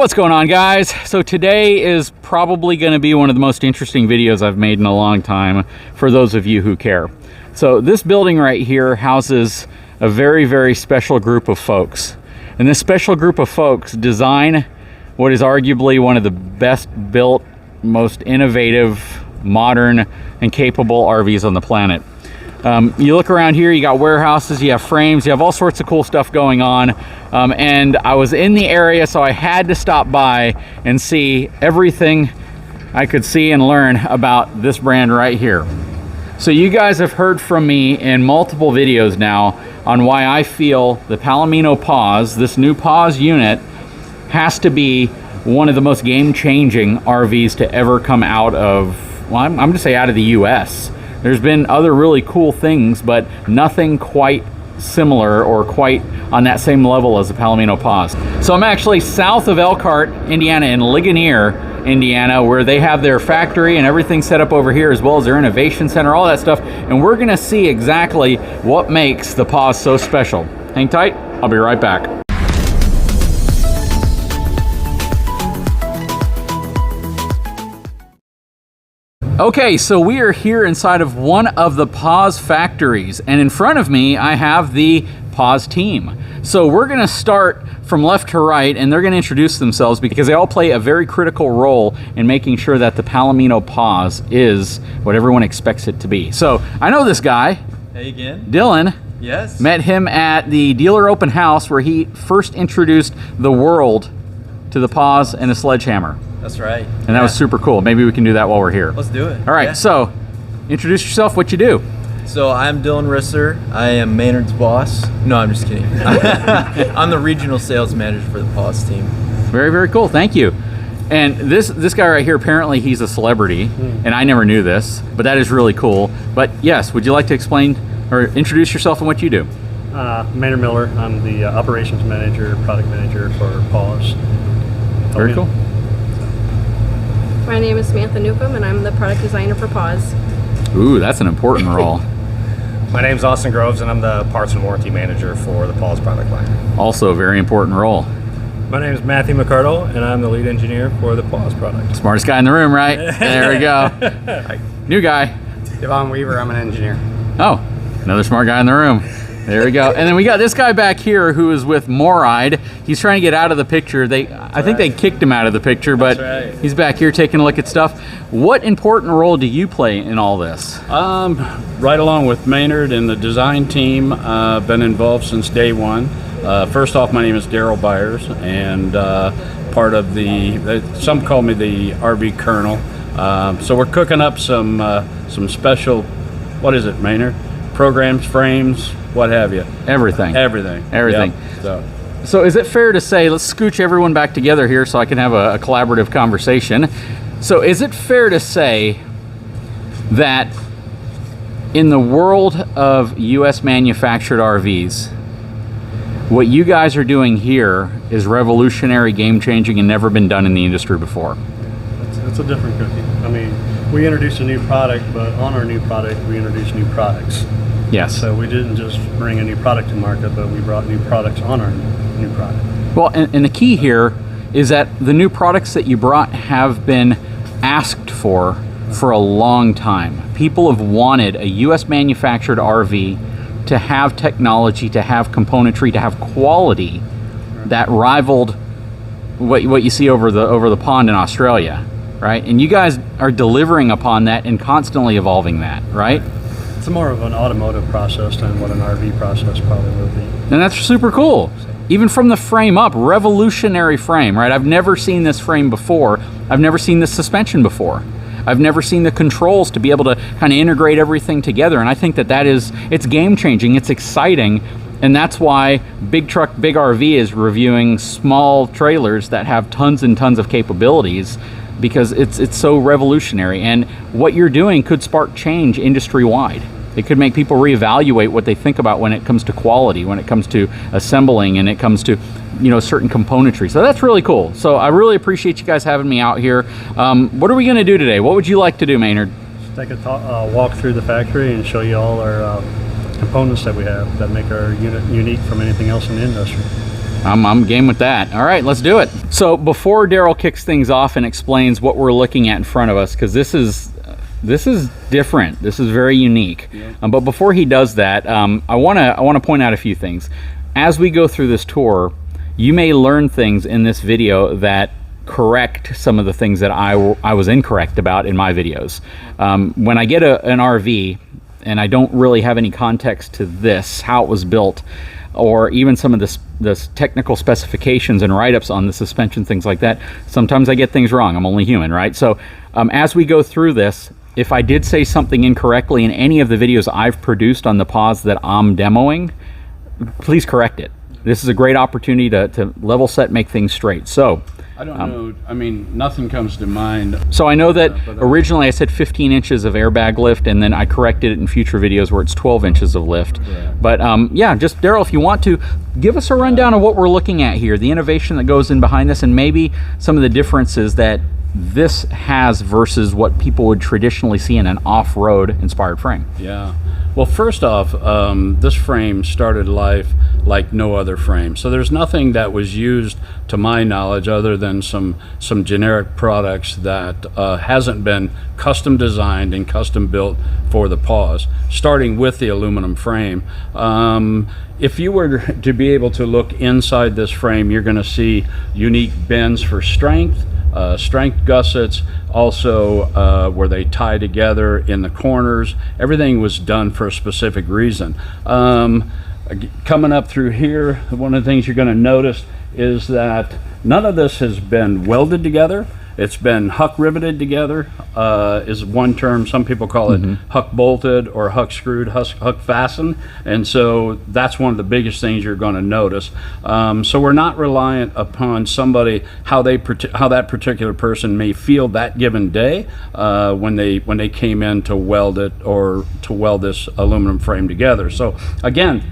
What's going on, guys? So today is probably going to be one of the most interesting videos I've made in a long time for those of you who care. So this building right here houses a very, very special group of folks. And this special group of folks design what is arguably one of the best built, most innovative, modern, and capable RVs on the planet. You look around here, you got warehouses, you have frames, you have all sorts of cool stuff going on. And I was in the area, so I had to stop by and see everything I could see and learn about this brand right here. So you guys have heard from me in multiple videos now on why I feel the Palomino Pause, this new Pause unit, has to be one of the most game-changing RVs to ever come out of, well, I'm going to say out of the US. There's been other really cool things, but nothing quite similar or quite on that same level as the Palomino Pause. So I'm actually south of Elkhart, Indiana, in Ligonier, Indiana, where they have their factory and everything set up over here, as well as their innovation center, all that stuff. And we're gonna see exactly what makes the Pause so special. Hang tight, I'll be right back. Okay, so we are here inside of one of the Pause factories, and in front of me I have the Pause team. So we're gonna start from left to right, and they're gonna introduce themselves because they all play a very critical role in making sure that the Palomino Pause is what everyone expects it to be. So I know this guy. Hey again. Dylan. Yes. Met him at the dealer open house where he first introduced the world to the Pause and a sledgehammer. That's right. And that was super cool. Maybe we can do that while we're here. Let's do it. All right, so introduce yourself, what you do. So I'm Dylan Risser. I am Maynard's boss. No, I'm just kidding. I'm the regional sales manager for the Pause team. Very, very cool. Thank you. And this guy right here, apparently he's a celebrity, and I never knew this, but that is really cool. But yes, would you like to explain or introduce yourself and what you do? Maynard Miller. I'm the operations manager, product manager for Pause. Very cool. My name is Samantha Newcomb, and I'm the product designer for Pause. Ooh, that's an important role. My name's Austin Groves, and I'm the parts and warranty manager for the Pause product line. Also a very important role. My name is Matthew McCardle, and I'm the lead engineer for the Pause product. Smartest guy in the room, right? There we go. New guy. Devon Weaver, I'm an engineer. Oh, another smart guy in the room. There we go. And then we got this guy back here who is with Moride. He's trying to get out of the picture. I think they kicked him out of the picture, but he's back here taking a look at stuff. What important role do you play in all this? Right along with Maynard and the design team, been involved since day one. First off, my name is Daryl Byers, and part of some call me the RV Colonel. So we're cooking up some special, what is it, Maynard? Programs, frames, what have you. Everything. Everything. Yep. So is it fair to say, let's scooch everyone back together here so I can have a collaborative conversation. So is it fair to say that in the world of US manufactured RVs, what you guys are doing here is revolutionary, game-changing, and never been done in the industry before? It's a different cookie. I mean, we introduced a new product, but on our new product, we introduced new products. Yes. So we didn't just bring a new product to market, but we brought new products on our new product. Well, and the key here is that the new products that you brought have been asked for a long time. People have wanted a US manufactured RV to have technology, to have componentry, to have quality that rivaled what you see over the pond in Australia, right? And you guys are delivering upon that and constantly evolving that, right? It's more of an automotive process than what an RV process probably would be. And that's super cool. Even from the frame up, revolutionary frame, right? I've never seen this frame before. I've never seen this suspension before. I've never seen the controls to be able to kind of integrate everything together. And I think it's game changing, it's exciting. And that's why BigTruckBigRV is reviewing small trailers that have tons and tons of capabilities, because it's so revolutionary, and what you're doing could spark change industry-wide. It could make people reevaluate what they think about when it comes to quality, when it comes to assembling, and it comes to, certain componentry. So that's really cool. So I really appreciate you guys having me out here. What are we gonna do today? What would you like to do, Maynard? Take a walk through the factory and show you all our components that we have that make our unit unique from anything else in the industry. I'm game with that. All right, let's do it. So before Daryl kicks things off and explains what we're looking at in front of us, because this is different. This is very unique. But before he does that, I want to point out a few things. As we go through this tour, you may learn things in this video that correct some of the things that I was incorrect about in my videos. When I get an RV and I don't really have any context to this, how it was built, or even some of the technical specifications and write-ups on the suspension, things like that, sometimes I get things wrong. I'm only human, right? So as we go through this, if I did say something incorrectly in any of the videos I've produced on the pods that I'm demoing, please correct it. This is a great opportunity to level set, make things straight. So I don't know. I mean, nothing comes to mind. So I know that originally I said 15 inches of airbag lift, and then I corrected it in future videos where it's 12 inches of lift. Yeah. But yeah, just Daryl, if you want to, give us a rundown of what we're looking at here, the innovation that goes in behind this, and maybe some of the differences that this has versus what people would traditionally see in an off-road inspired frame. Yeah. Well, first off, this frame started life like no other frame. So there's nothing that was used, to my knowledge, other than some generic products that hasn't been custom designed and custom built for the paws, starting with the aluminum frame. If you were to be able to look inside this frame, you're going to see unique bends for strength gussets, also where they tie together in the corners. Everything was done for a specific reason. Coming up through here, one of the things you're going to notice is that none of this has been welded together. It's been huck riveted together, is one term. Some people call it huck bolted or huck screwed, huck fastened. And so that's one of the biggest things you're going to notice. So we're not reliant upon somebody, how that particular person may feel that given day when they came in to weld it or to weld this aluminum frame together. So again,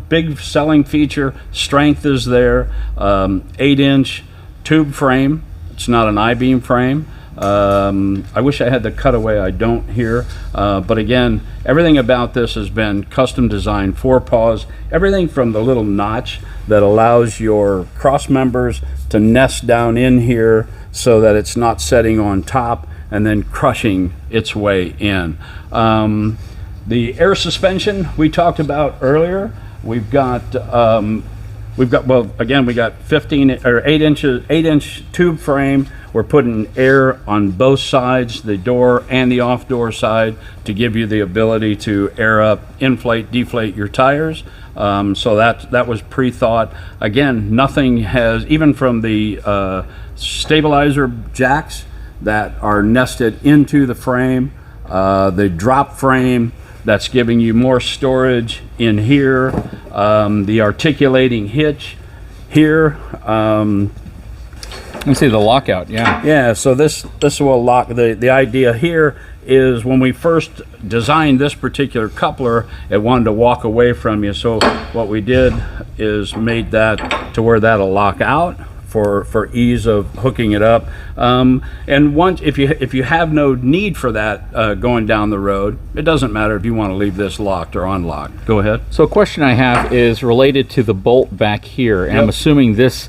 big selling feature, strength is there, 8-inch tube frame. It's not an I-beam frame. I wish I had the cutaway, I don't here. But again, everything about this has been custom designed for paws. Everything from the little notch that allows your cross members to nest down in here so that it's not setting on top and then crushing its way in. The air suspension we talked about earlier, we've got well, again, we got 8-inch tube frame. We're putting air on both sides, the door and the off door side, to give you the ability to air up, inflate, deflate your tires. So that was pre-thought. Again, nothing has, even from the stabilizer jacks that are nested into the frame, the drop frame, that's giving you more storage in here, the articulating hitch here. You see the lockout, yeah. Yeah, so this will lock. The idea here is when we first designed this particular coupler, it wanted to walk away from you. So what we did is made that to where that'll lock out for ease of hooking it up. And once, if you have no need for that going down the road, it doesn't matter if you want to leave this locked or unlocked. Go ahead. So a question I have is related to the bolt back here, and I'm assuming this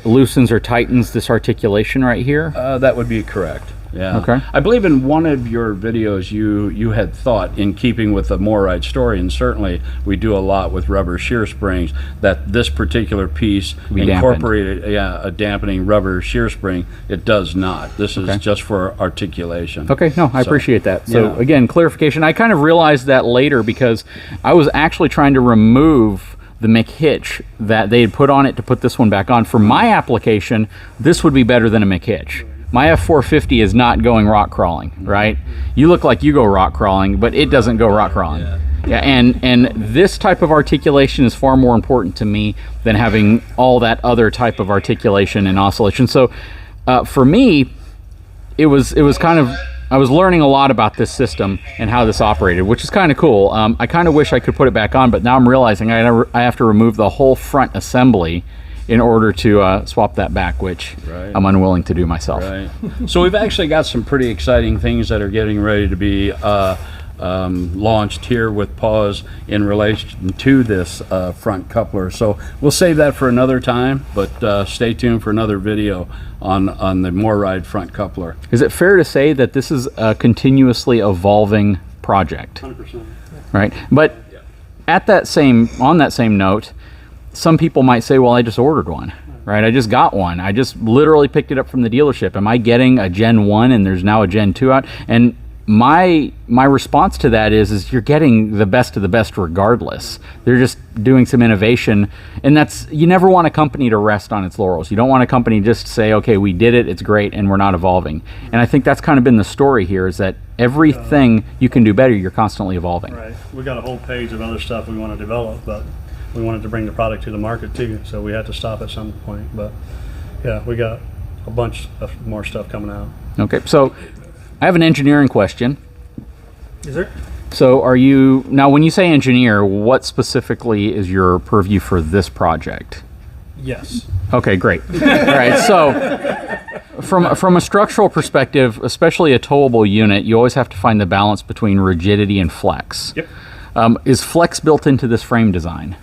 loosens or tightens this articulation right here? That would be correct. Yeah. Okay. I believe in one of your videos you had thought, in keeping with the MORryde story, and certainly we do a lot with rubber shear springs, that this particular piece incorporated a dampening rubber shear spring. It does not. This is just for articulation. Okay, no, I appreciate that. So again, clarification. I kind of realized that later because I was actually trying to remove the McHitch that they had put on it to put this one back on. For my application, this would be better than a McHitch. My F450 is not going rock crawling, right? You look like you go rock crawling, but it doesn't go rock crawling. Yeah, and this type of articulation is far more important to me than having all that other type of articulation and oscillation. So for me, it was kind of, I was learning a lot about this system and how this operated, which is kind of cool. I kind of wish I could put it back on, but now I'm realizing I have to remove the whole front assembly in order to swap that back, which I'm unwilling to do myself. Right. So we've actually got some pretty exciting things that are getting ready to be launched here with Paws in relation to this front coupler. So we'll save that for another time, but stay tuned for another video on the MoreRide front coupler. Is it fair to say that this is a continuously evolving project? 100%. Right? But on that same note, some people might say, well, I just ordered one, right? I just got one. I just literally picked it up from the dealership. Am I getting a Gen 1 and there's now a Gen 2 out? And my response to that is you're getting the best of the best regardless. They're just doing some innovation, and you never want a company to rest on its laurels. You don't want a company just to say, okay, we did it, it's great, and we're not evolving. And I think that's kind of been the story here, is that everything you can do better, you're constantly evolving. Right. We got a whole page of other stuff we want to develop, but we wanted to bring the product to the market too, so we had to stop at some point. But yeah, we got a bunch of more stuff coming out. Okay, so I have an engineering question. Is there? So now when you say engineer, what specifically is your purview for this project? Yes. Okay, great. All right, so from a structural perspective, especially a towable unit, you always have to find the balance between rigidity and flex. Yep. Is flex built into this frame design?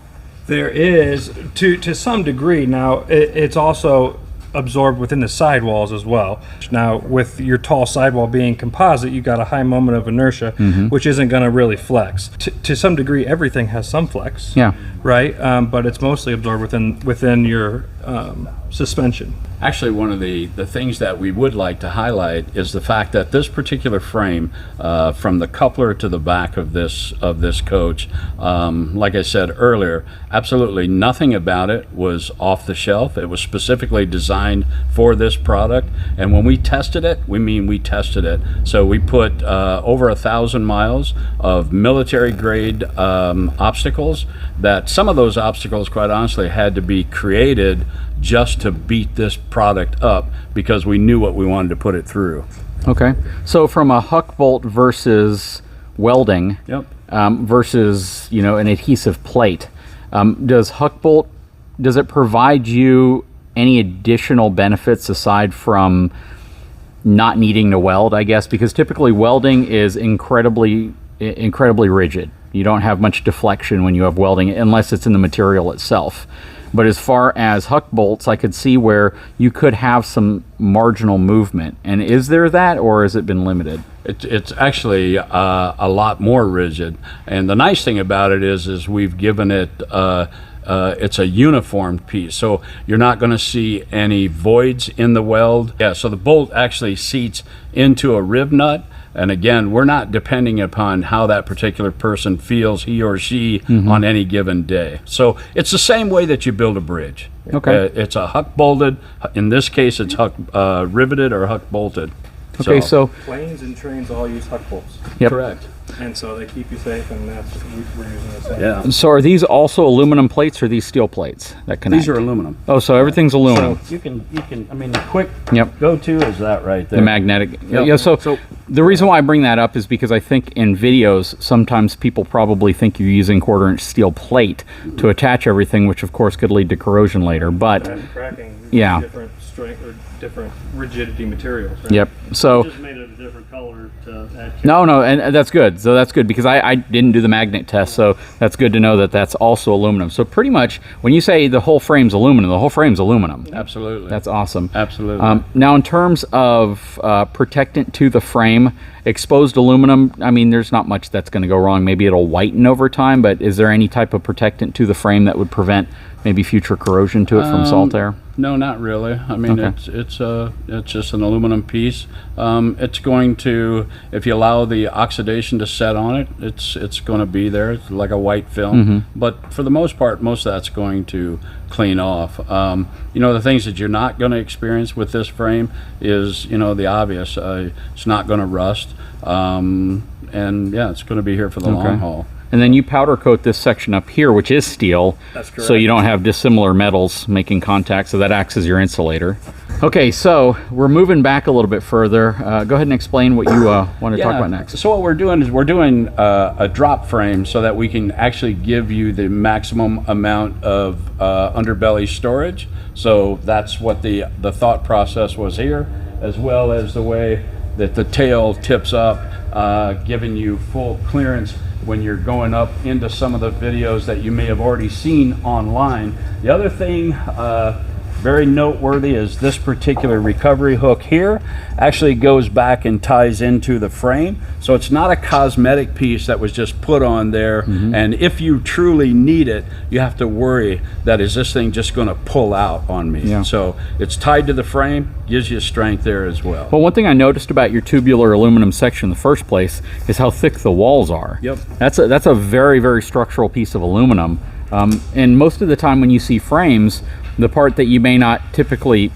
There is, to some degree. Now, it's also absorbed within the sidewalls as well. Now, with your tall sidewall being composite, you got a high moment of inertia, which isn't going to really flex. To some degree, everything has some flex. Yeah. Right, but it's mostly absorbed within your suspension. Actually, one of the things that we would like to highlight is the fact that this particular frame, from the coupler to the back of this coach, like I said earlier, absolutely nothing about it was off the shelf. It was specifically designed for this product, and when we tested it, we tested it. So we put over 1,000 miles of military grade obstacles. That some of those obstacles, quite honestly, had to be created just to beat this product up because we knew what we wanted to put it through. Okay, so from a huck bolt versus welding, versus an adhesive plate, does huck bolt, does it provide you any additional benefits aside from not needing to weld, I guess? Because typically welding is incredibly rigid. You don't have much deflection when you have welding unless it's in the material itself. But as far as huck bolts, I could see where you could have some marginal movement. And is there that, or has it been limited? It's actually a lot more rigid. And the nice thing about it is we've given it, it's a uniformed piece. So you're not going to see any voids in the weld. Yeah, so the bolt actually seats into a rib nut. And again, we're not depending upon how that particular person feels, he or she, on any given day. So it's the same way that you build a bridge. Okay. It's a huck bolted. In this case, it's huck riveted or huck bolted. Okay, so Planes and trains all use huck bolts. Yep. Correct. And so they keep you safe, and that's we're using the same. Yeah. So are these also aluminum plates, or are these steel plates that connect? These are aluminum. Oh, so everything's aluminum. So you can. I mean, the quick Yep. go-to is that right there. The magnetic. Yep. Yeah. So the reason why I bring that up is because I think in videos sometimes people probably think you're using 1/4-inch steel plate to attach everything, which of course could lead to corrosion later. But And cracking. Yeah. Different strength or different rigidity materials. Right? yep. So Just made it a different color to add. no, and that's good. So that's good because I didn't do the magnet test. So that's good to know that that's also aluminum. So pretty much when you say the whole frame's aluminum, the whole frame's aluminum. Absolutely. That's awesome. Absolutely. Now, in terms of protectant to the frame, exposed aluminum, I mean, there's not much that's going to go wrong. Maybe it'll whiten over time, but is there any type of protectant to the frame that would prevent maybe future corrosion to it from salt air? No, not really. I mean, Okay. it's just an aluminum piece. It's going to, if you allow the oxidation to set on it, it's going to be there. It's like a white film. But for the most part, most of that's going to clean off. The things that you're not going to experience with this frame is, the obvious. It's not going to rust. And yeah, it's going to be here for the long haul. And then you powder coat this section up here, which is steel. That's correct. So you don't have dissimilar metals making contact, so that acts as your insulator. Okay, so we're moving back a little bit further. Go ahead and explain what you want to talk about next. So what we're doing is we're doing a drop frame so that we can actually give you the maximum amount of underbelly storage. So that's what the thought process was here, as well as the way that the tail tips up. giving you full clearance when you're going up into some of the videos that you may have already seen online. The other thing very noteworthy is this particular recovery hook here actually goes back and ties into the frame. So it's not a cosmetic piece that was just put on there. And if you truly need it, you have to worry that is this thing just going to pull out on me. So it's tied to the frame, gives you strength there as well. Well, one thing I noticed about your tubular aluminum section in the first place is how thick the walls are. That's a very, very structural piece of aluminum. And most of the time when you see frames, the part that you may not typically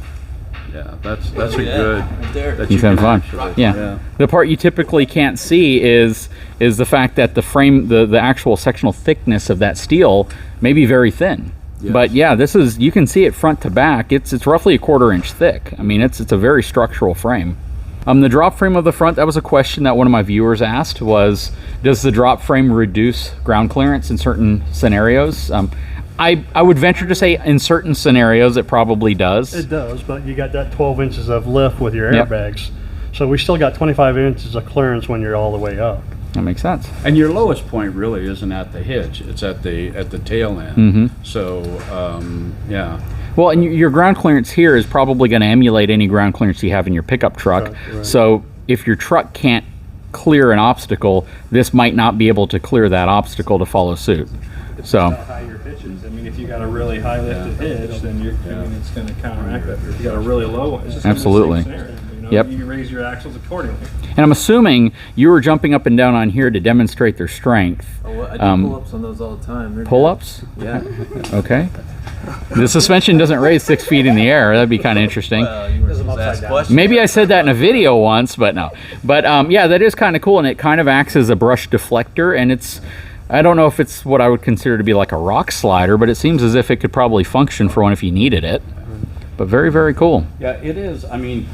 that's a good right there. that He's you having can fun. actually- The part you typically can't see is the fact that the frame, the actual sectional thickness of that steel may be very thin. But yeah, this is, you can see it front to back. It's roughly a 1/4 inch thick. I mean, it's a very structural frame. The drop frame of the front, that was a question that one of my viewers asked, was does the drop frame reduce ground clearance in certain scenarios? I would venture to say in certain scenarios it probably does. It does, but you got that 12 inches of lift with your airbags. So we still got 25 inches of clearance when you're all the way up. That makes sense. And your lowest point really isn't at the hitch; it's at the tail end. So yeah. Well, and your ground clearance here is probably going to emulate any ground clearance you have in your pickup truck. So if your truck can't clear an obstacle, this might not be able to clear that obstacle to follow suit. So How high your hitch is. I mean, if you got a really high lifted hitch, then it's going to counteract that. If you got a really low one, it's just Absolutely. Gonna be the same scenario, you know? Yep. You raise your axles accordingly. and I'm assuming you were jumping up and down on here to demonstrate their strength. Oh, well, I do pull-ups on those all the time. They're Pull-ups? good. Yeah. Okay. The suspension doesn't raise 6 feet in the air. That'd be kind of interesting. You were supposed to ask questions. Maybe I said that in a video once, but no. But yeah, that is kind of cool, and it kind of acts as a brush deflector, and it's, I don't know if it's what I would consider to be like a rock slider, but it seems as if it could probably function for one if you needed it. But very, very cool. Yeah, it is. I mean,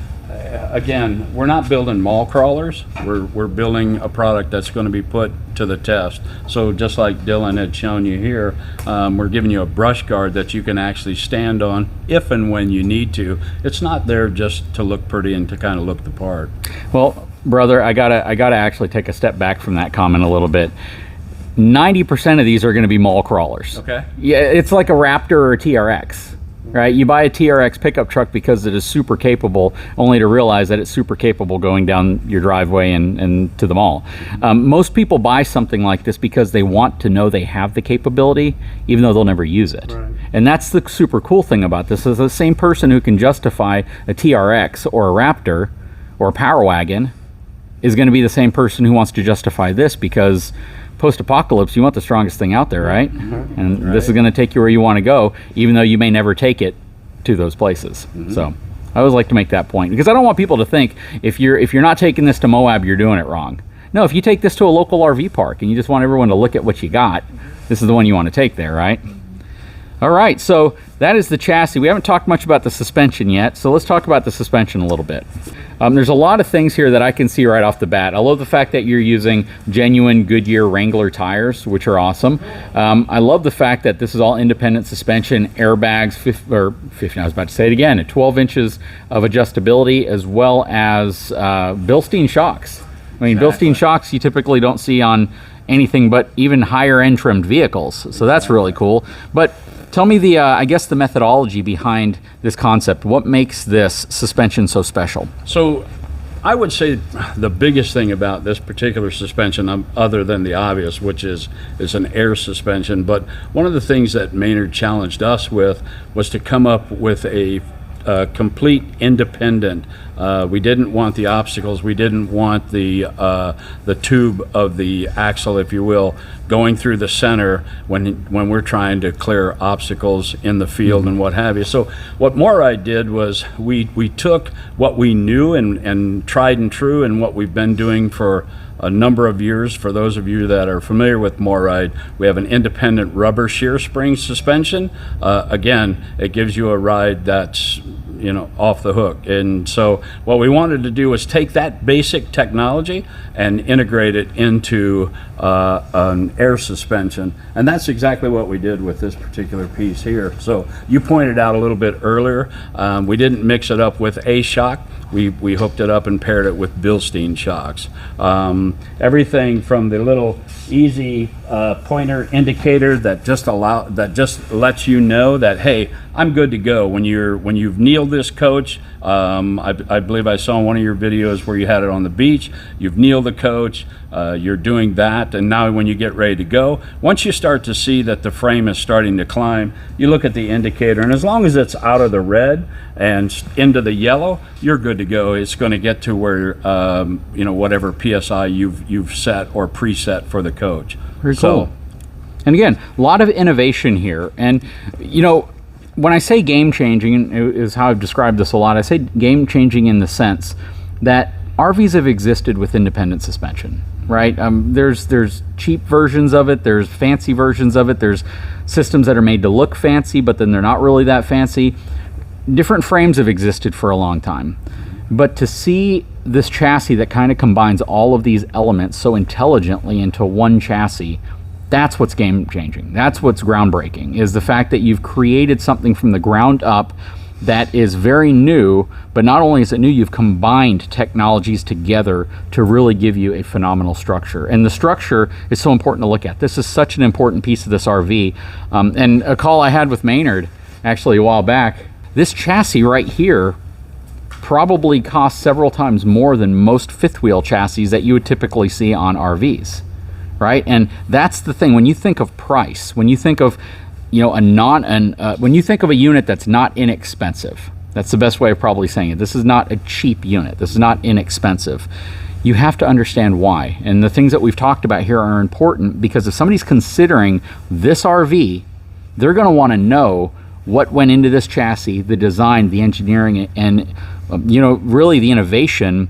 again, we're not building mall crawlers. We're building a product that's going to be put to the test. So just like Dylan had shown you here, we're giving you a brush guard that you can actually stand on if and when you need to. It's not there just to look pretty and to kind of look the part. Well, brother, I gotta actually take a step back from that comment a little bit. 90% of these are going to be mall crawlers. Okay. Yeah, it's like a Raptor or a TRX. Right, you buy a TRX pickup truck because it is super capable, only to realize that it's super capable going down your driveway and to the mall. Most people buy something like this because they want to know they have the capability, even though they'll never use it. Right. And that's the super cool thing about this, is the same person who can justify a TRX or a Raptor or a Power Wagon is going to be the same person who wants to justify this, because post-apocalypse, you want the strongest thing out there, right? And this is going to take you where you want to go, even though you may never take it to those places. So I always like to make that point, because I don't want people to think if you're not taking this to Moab, you're doing it wrong. No, if you take this to a local RV park and you just want everyone to look at what you got, this is the one you want to take there, right? All right, so that is the chassis. We haven't talked much about the suspension yet, so let's talk about the suspension a little bit. There's a lot of things here that I can see right off the bat. I love the fact that you're using genuine Goodyear Wrangler tires, which are awesome. I love the fact that this is all independent suspension, airbags, 15, I was about to say it again, 12 inches of adjustability, as well as Bilstein shocks. I mean, Bilstein shocks you typically don't see on anything but even higher end trimmed vehicles, so that's really cool. But tell me the, I guess, the methodology behind this concept. What makes this suspension so special? So I would say the biggest thing about this particular suspension, other than the obvious, which is an air suspension, but one of the things that Maynard challenged us with was to come up with a complete independent. We didn't want the obstacles. We didn't want the tube of the axle, if you will, going through the center when we're trying to clear obstacles in the field and what have you. So what MORryde did was we took what we knew and tried and true, and what we've been doing for a number of years. For those of you that are familiar with MORryde, we have an independent rubber shear spring suspension. Again, it gives you a ride that's, you know, off the hook. And so what we wanted to do was take that basic technology and integrate it into an air suspension, and that's exactly what we did with this particular piece here. So you pointed out a little bit earlier, we didn't mix it up with a shock. we hooked it up and paired it with Bilstein shocks. Everything from the little easy pointer indicator that just lets you know that, hey, I'm good to go when you've kneeled this coach. I believe I saw one of your videos where you had it on the beach. You've kneeled the coach. You're doing that, and now when you get ready to go, once you start to see that the frame is starting to climb, you look at the indicator, and as long as it's out of the red and into the yellow, you're good to go. It's going to get to where whatever PSI you've set or preset for the coach. Very cool. And again, a lot of innovation here, and when I say game changing, is how I've described this a lot. I say game changing in the sense that RVs have existed with independent suspension, right? There's cheap versions of it, there's fancy versions of it, there's systems that are made to look fancy, but then they're not really that fancy. Different frames have existed for a long time. But to see this chassis that kind of combines all of these elements so intelligently into one chassis, that's what's game changing. That's what's groundbreaking, is the fact that you've created something from the ground up that is very new, but not only is it new, you've combined technologies together to really give you a phenomenal structure. And the structure is so important to look at. This is such an important piece of this RV. And a call I had with Maynard actually a while back, this chassis right here probably costs several times more than most fifth wheel chassis that you would typically see on RVs, right? And that's the thing. When you think of price, when you think of when you think of a unit that's not inexpensive, that's the best way of probably saying it. This is not a cheap unit. This is not inexpensive. You have to understand why. And the things that we've talked about here are important, because if somebody's considering this RV, they're going to want to know what went into this chassis, the design, the engineering, and really the innovation,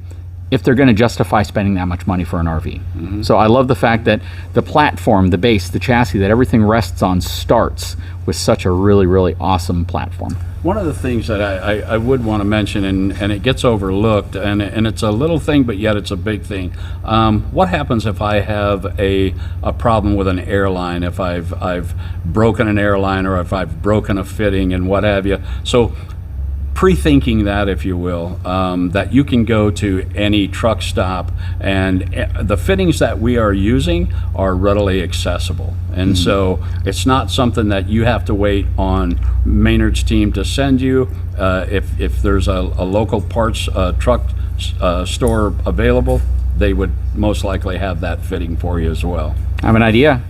if they're going to justify spending that much money for an RV. Mm-hmm. So I love the fact that the platform, the base, the chassis that everything rests on starts with such a really, really awesome platform. One of the things that I would want to mention, and it gets overlooked, and it's a little thing, but yet it's a big thing. What happens if I have a problem with an airline, if I've broken an airline, or if I've broken a fitting and what have you? So pre-thinking that, if you will, that you can go to any truck stop, and the fittings that we are using are readily accessible. And so it's not something that you have to wait on Maynard's team to send you. If there's a local parts truck store available, they would most likely have that fitting for you as well. I have an idea.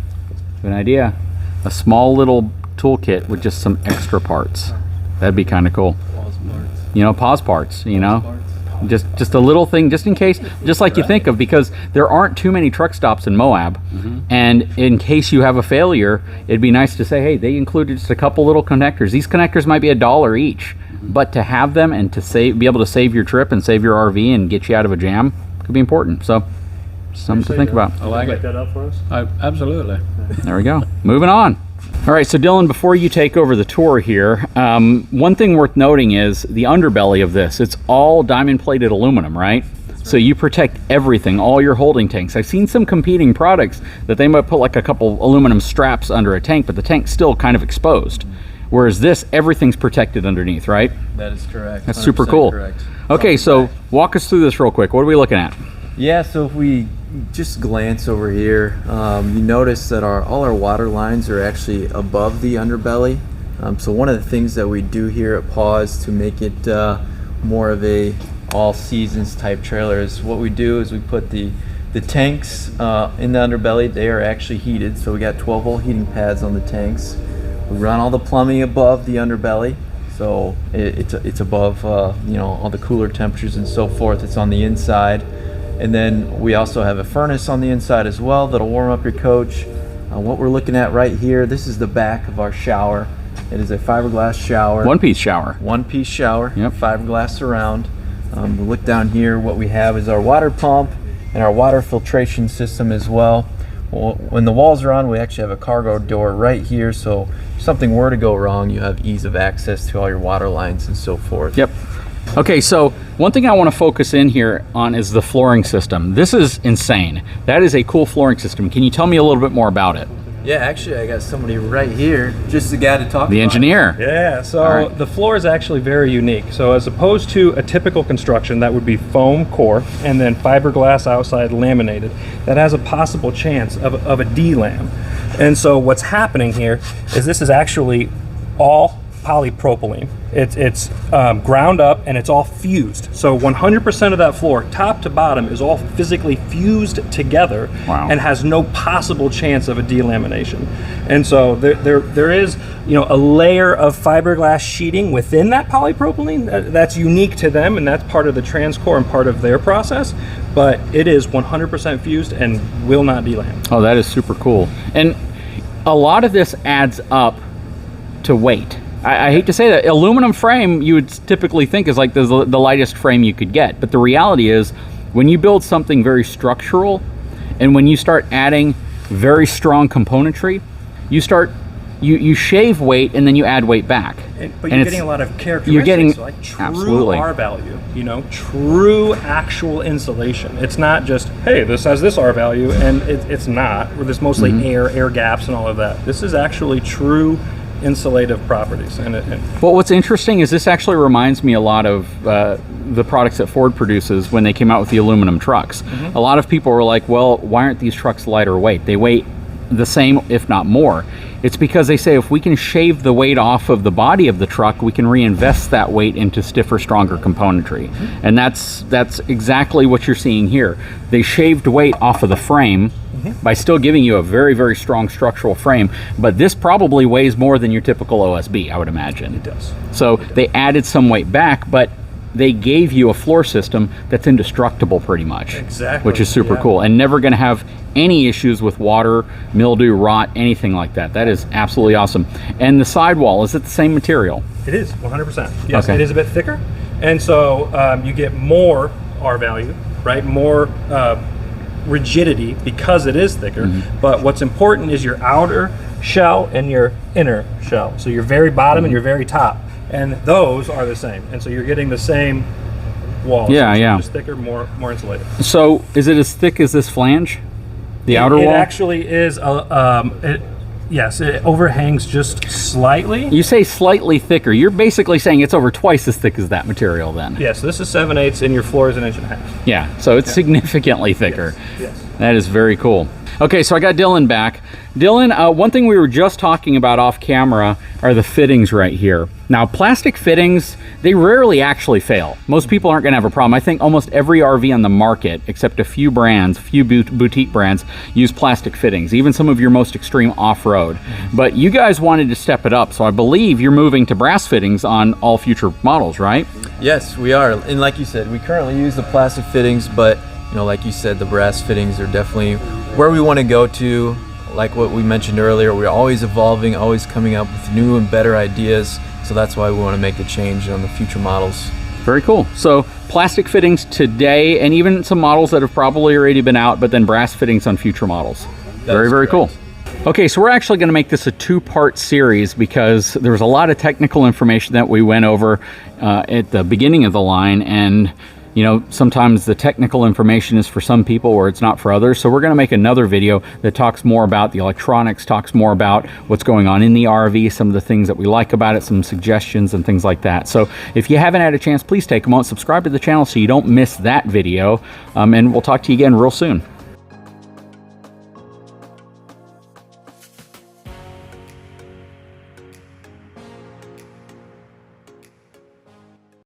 A small little toolkit with just some extra parts. That'd be kind of cool. Pause parts, just a little thing, just in case, just like you think of, because there aren't too many truck stops in Moab. And in case you have a failure, it'd be nice to say, hey, they included just a couple little connectors. These connectors might be $1 each, but to have them and to be able to save your trip and save your RV and get you out of a jam could be important. So something to think about. I like it. That up for us? Absolutely. There we go. Moving on. All right, so Dylan, before you take over the tour here, one thing worth noting is the underbelly of this. It's all diamond-plated aluminum, right? So you protect everything, all your holding tanks. I've seen some competing products that they might put like a couple aluminum straps under a tank, but the tank's still kind of exposed. Whereas this, everything's protected underneath, right? That is correct. That's super cool. Correct. Okay, so walk us through this real quick. What are we looking at? Yeah, so if we just glance over here, you notice that all our water lines are actually above the underbelly. So one of the things that we do here at Paws to make it more of a all seasons type trailer is what we do is we put the tanks in the underbelly. They are actually heated, so we got 12-volt heating pads on the tanks. We run all the plumbing above the underbelly, so it's above all the cooler temperatures and so forth. It's on the inside. And then we also have a furnace on the inside as well that'll warm up your coach. What we're looking at right here, this is the back of our shower. It is a fiberglass shower. One-piece shower. One-piece shower, yep. Fiberglass surround. We look down here, what we have is our water pump and our water filtration system as well. When the walls are on, we actually have a cargo door right here, so if something were to go wrong, you have ease of access to all your water lines and so forth. Yep. Okay, so one thing I want to focus in here on is the flooring system. This is insane. That is a cool flooring system. Can you tell me a little bit more about it? Yeah, actually, I got somebody right here, just the guy to talk The about engineer. Yeah, so All right. the floor is actually very unique. So as opposed to a typical construction that would be foam core and then fiberglass outside laminated, that has a possible chance of a D-lam. And so what's happening here is this is actually all polypropylene. It's ground up and it's all fused. So 100% of that floor, top to bottom, is all physically fused together. Wow. And has no possible chance of a delamination. And so there is, you know, a layer of fiberglass sheeting within that polypropylene that's unique to them, and that's part of the transcore and part of their process. But it is 100% fused and will not delam. Oh, that is super cool. And a lot of this adds up to weight. I hate to say that. Aluminum frame you would typically think is like the lightest frame you could get, but the reality is when you build something very structural and when you start adding very strong componentry, you shave weight and then you add weight back. But you're getting a lot of characteristics, you're getting, like true absolutely. R value, you know, true actual insulation. It's not just, hey, this has this R value, and it's not, where there's mostly air gaps and all of that. This is actually true insulative properties. Well, what's interesting is this actually reminds me a lot of the products that Ford produces when they came out with the aluminum trucks. A lot of people were like, well, why aren't these trucks lighter weight? They weigh the same, if not more. It's because they say if we can shave the weight off of the body of the truck, we can reinvest that weight into stiffer, stronger componentry. And that's exactly what you're seeing here. They shaved weight off of the frame by still giving you a very, very strong structural frame, but this probably weighs more than your typical OSB, I would imagine. It does. So they added some weight back, but they gave you a floor system that's indestructible pretty much. Exactly. Which is super cool, and never going to have any issues with water, mildew, rot, anything like that. That is absolutely awesome. And the sidewall, is it the same material? It is 100%. Yes, Okay. it is a bit thicker, and so you get more R value, right? More rigidity because it is thicker. But what's important is your outer shell and your inner shell. So your very bottom and your very top, and those are the same. And so you're getting the same wall. Yeah, so yeah. Just thicker, more insulated. So is it as thick as this flange? The outer wall? It actually is. Yes, it overhangs just slightly. You say slightly thicker. You're basically saying it's over twice as thick as that material then. Yes, this is 7/8 and your floor is 1.5 inches. Yeah, so it's significantly thicker. Yes. That is very cool. Okay, so I got Dylan back. Dylan, one thing we were just talking about off camera are the fittings right here. Now, plastic fittings, they rarely actually fail. Most people aren't gonna have a problem. I think almost every RV on the market, except a few brands, few boutique brands, use plastic fittings, even some of your most extreme off-road. But you guys wanted to step it up, so I believe you're moving to brass fittings on all future models, right? Yes, we are. And like you said, we currently use the plastic fittings, but you know, like you said, the brass fittings are definitely where we want to go to. Like what we mentioned earlier, we're always evolving, always coming up with new and better ideas. So that's why we want to make the change on the future models. Very cool. So plastic fittings today, and even some models that have probably already been out, but then brass fittings on future models. Very, very cool. Okay, so we're actually going to make this a two-part series because there was a lot of technical information that we went over at the beginning of the line, and you know, sometimes the technical information is for some people or it's not for others. So we're going to make another video that talks more about the electronics, talks more about what's going on in the RV, some of the things that we like about it, some suggestions and things like that. So if you haven't had a chance, please take a moment, subscribe to the channel so you don't miss that video, and we'll talk to you again real soon.